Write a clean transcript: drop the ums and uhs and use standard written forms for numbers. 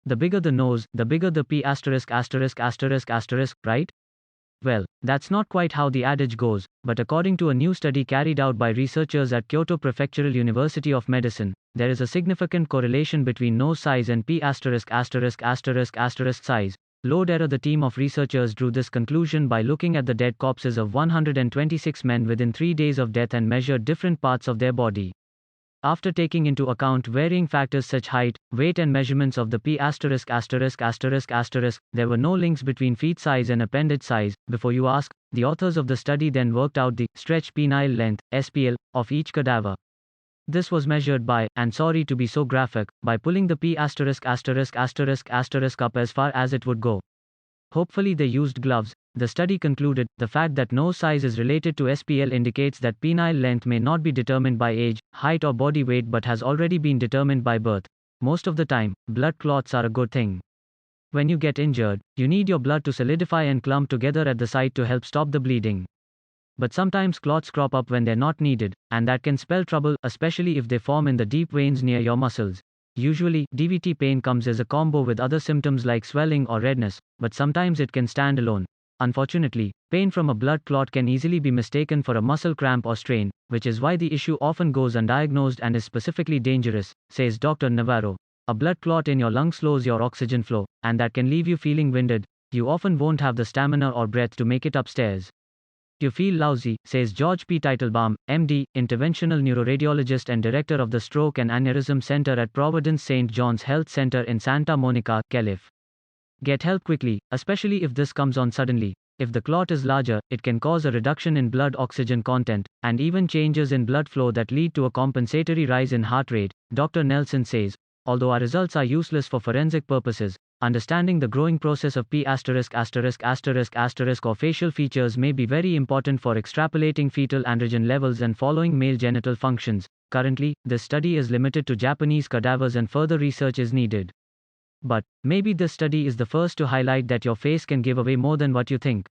The bigger the nose, the bigger the P asterisk asterisk asterisk asterisk, right? Well, that's not quite how the adage goes, but according to a new study carried out by researchers at Kyoto Prefectural University of Medicine, there is a significant correlation between nose size and P asterisk asterisk asterisk asterisk size. The team of researchers drew this conclusion by looking at the dead corpses of 126 men within 3 days of death and measured different parts of their body. After taking into account varying factors such height, weight and measurements of the P asterisk asterisk asterisk asterisk, there were no links between feet size and appendage size. Before you ask, the authors of the study then worked out the stretched penile length, SPL, of each cadaver. This was measured by, and sorry to be so graphic, by pulling the P asterisk asterisk asterisk asterisk up as far as it would go. Hopefully they used gloves. The study concluded, the fact that nose size is related to SPL indicates that penile length may not be determined by age, height or body weight but has already been determined by birth. Most of the time, blood clots are a good thing. When you get injured, you need your blood to solidify and clump together at the site to help stop the bleeding. But sometimes clots crop up when they're not needed, and that can spell trouble, especially if they form in the deep veins near your muscles. Usually, DVT pain comes as a combo with other symptoms like swelling or redness, but sometimes it can stand alone. Unfortunately, pain from a blood clot can easily be mistaken for a muscle cramp or strain, which is why the issue often goes undiagnosed and is specifically dangerous, says Dr. Navarro. A blood clot in your lung slows your oxygen flow, and that can leave you feeling winded. You often won't have the stamina or breath to make it upstairs. You feel lousy, says George P. Teitelbaum, MD, interventional neuroradiologist and director of the Stroke and Aneurysm Center at Providence St. John's Health Center in Santa Monica, Calif. Get help quickly, especially if this comes on suddenly. If the clot is larger, it can cause a reduction in blood oxygen content, and even changes in blood flow that lead to a compensatory rise in heart rate, Dr. Nelson says. Although our results are useless for forensic purposes, understanding the growing process of P asterisk asterisk asterisk asterisk or facial features may be very important for extrapolating fetal androgen levels and following male genital functions. Currently, this study is limited to Japanese cadavers and further research is needed. But maybe this study is the first to highlight that your face can give away more than what you think.